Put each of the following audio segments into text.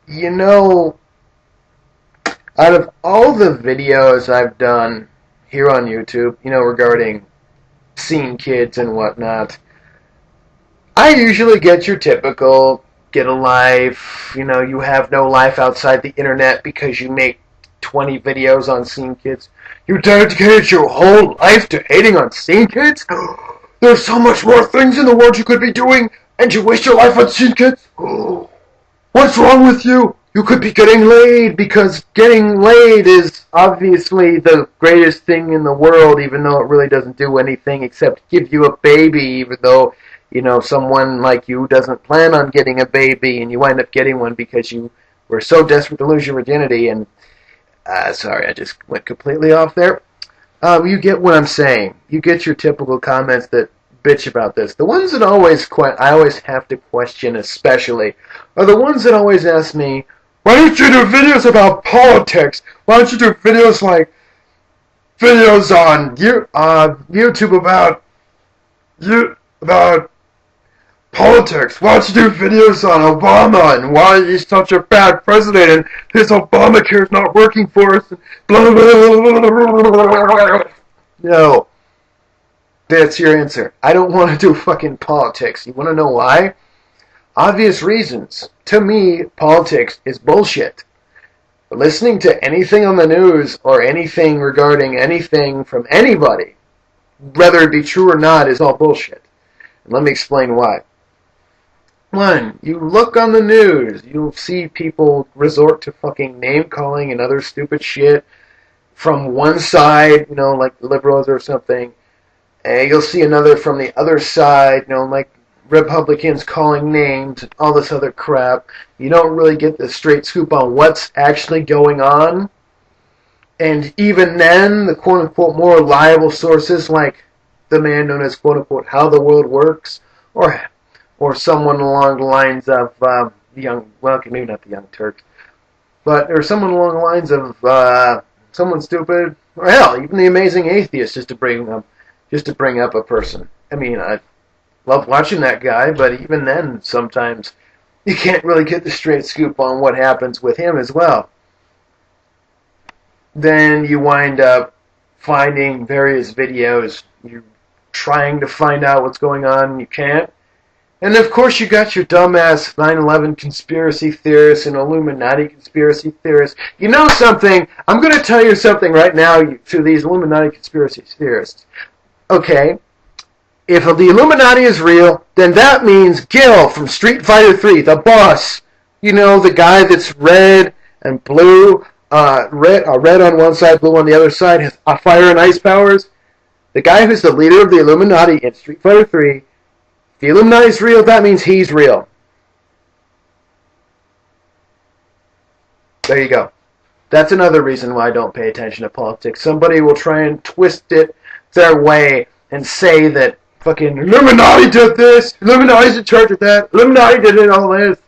You know, out of all the videos I've done here on YouTube, regarding seeing kids and whatnot, I usually get your typical get a life, you have no life outside the internet because you make 20 videos on seeing kids. You dedicated your whole life to hating on seeing kids? There's so much more things in the world you could be doing, and you waste your life on seeing kids? What's wrong with you? You could be getting laid, because getting laid is obviously the greatest thing in the world, even though it really doesn't do anything except give you a baby, even though, someone like you doesn't plan on getting a baby, and you wind up getting one because you were so desperate to lose your virginity, and, sorry, I just went completely off there. You get what I'm saying. You get your typical comments that bitch about this. The ones that I always have to question, especially, are the ones that always ask me, "Why don't you do videos about politics? Why don't you do videos like videos on YouTube about politics? Why don't you do videos on Obama and why he's such a bad president and his Obamacare is not working for us?" Blah, blah, blah. No, that's your answer. I don't want to do fucking politics. You want to know why? Obvious reasons. To me, politics is bullshit. Listening to anything on the news or anything regarding anything from anybody, whether it be true or not, is all bullshit. And let me explain why. One, you look on the news, you'll see people resort to fucking name-calling and other stupid shit from one side, like the liberals or something, and you'll see another from the other side, like Republicans calling names and all this other crap. You don't really get the straight scoop on what's actually going on. And even then, the quote-unquote more reliable sources, like the man known as quote-unquote How the World Works, or someone along the lines of maybe not the Young Turks, but or someone along the lines of someone stupid, or hell, even the Amazing Atheist, just to bring up a person. I mean, I love watching that guy, but even then, sometimes you can't really get the straight scoop on what happens with him as well. Then you wind up finding various videos. You're trying to find out what's going on, and you can't. And of course you got your dumbass 9/11 conspiracy theorists and Illuminati conspiracy theorists. You know something? I'm going to tell you something right now to these Illuminati conspiracy theorists. Okay, if the Illuminati is real, then that means Gil from Street Fighter 3, the boss. The guy that's red and blue, red on one side, blue on the other side, has fire and ice powers. The guy who's the leader of the Illuminati in Street Fighter 3, if the Illuminati is real, that means he's real. There you go. That's another reason why I don't pay attention to politics. Somebody will try and twist it their way and say that fucking Illuminati did this, Illuminati's in charge of that, Illuminati did it, all this.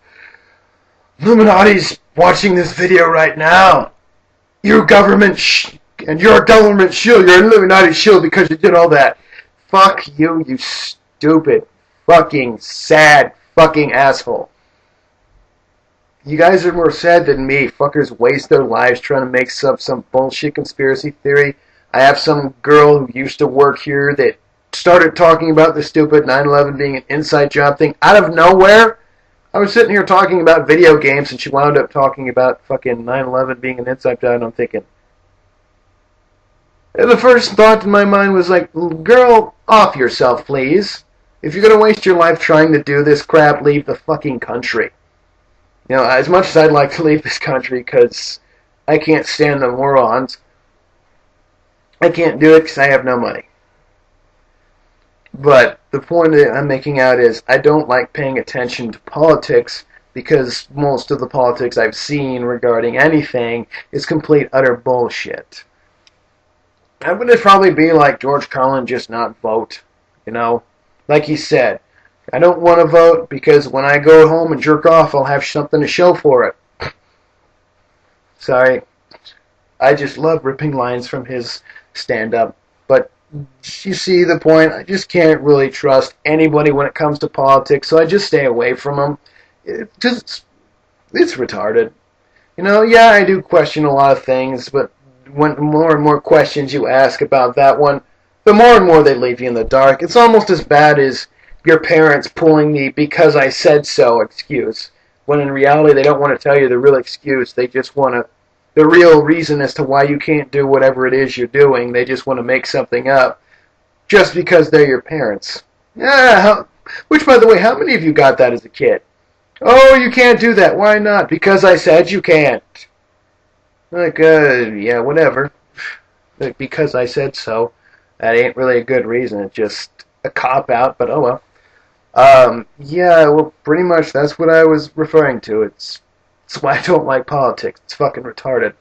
Illuminati's watching this video right now. Your government and you're a government shield, you're an Illuminati shield because you did all that. Fuck you, you stupid, fucking sad, fucking asshole. You guys are more sad than me. Fuckers waste their lives trying to make some bullshit conspiracy theory. I have some girl who used to work here that started talking about the stupid 9/11 being an inside job thing out of nowhere. I was sitting here talking about video games, and she wound up talking about fucking 9/11 being an inside job, and I'm thinking... The first thought in my mind was like, girl, off yourself, please. If you're going to waste your life trying to do this crap, leave the fucking country. As much as I'd like to leave this country because I can't stand the morons, I can't do it because I have no money. But the point that I'm making out is I don't like paying attention to politics because most of the politics I've seen regarding anything is complete, utter bullshit. I'm going to probably be like George Carlin, just not vote. Like he said, I don't want to vote because when I go home and jerk off, I'll have something to show for it. Sorry. I just love ripping lines from his stand-up. But you see the point. I just can't really trust anybody when it comes to politics, so I just stay away from them. It's retarded. You know, yeah, I do question a lot of things, but when more and more questions you ask about that one, the more and more they leave you in the dark. It's almost as bad as your parents pulling the "because I said so" excuse, when in reality they don't want to tell you the real excuse. They just want to, the real reason as to why you can't do whatever it is you're doing. They just want to make something up just because they're your parents. Yeah, which, by the way, how many of you got that as a kid? Oh, you can't do that. Why not? Because I said you can't. Like, yeah, whatever. Like, because I said so. That ain't really a good reason. It's just a cop out, but oh well. Yeah, well, pretty much that's what I was referring to. It's why I don't like politics. It's fucking retarded.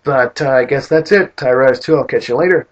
But I guess that's it. Tyros 2. I'll catch you later.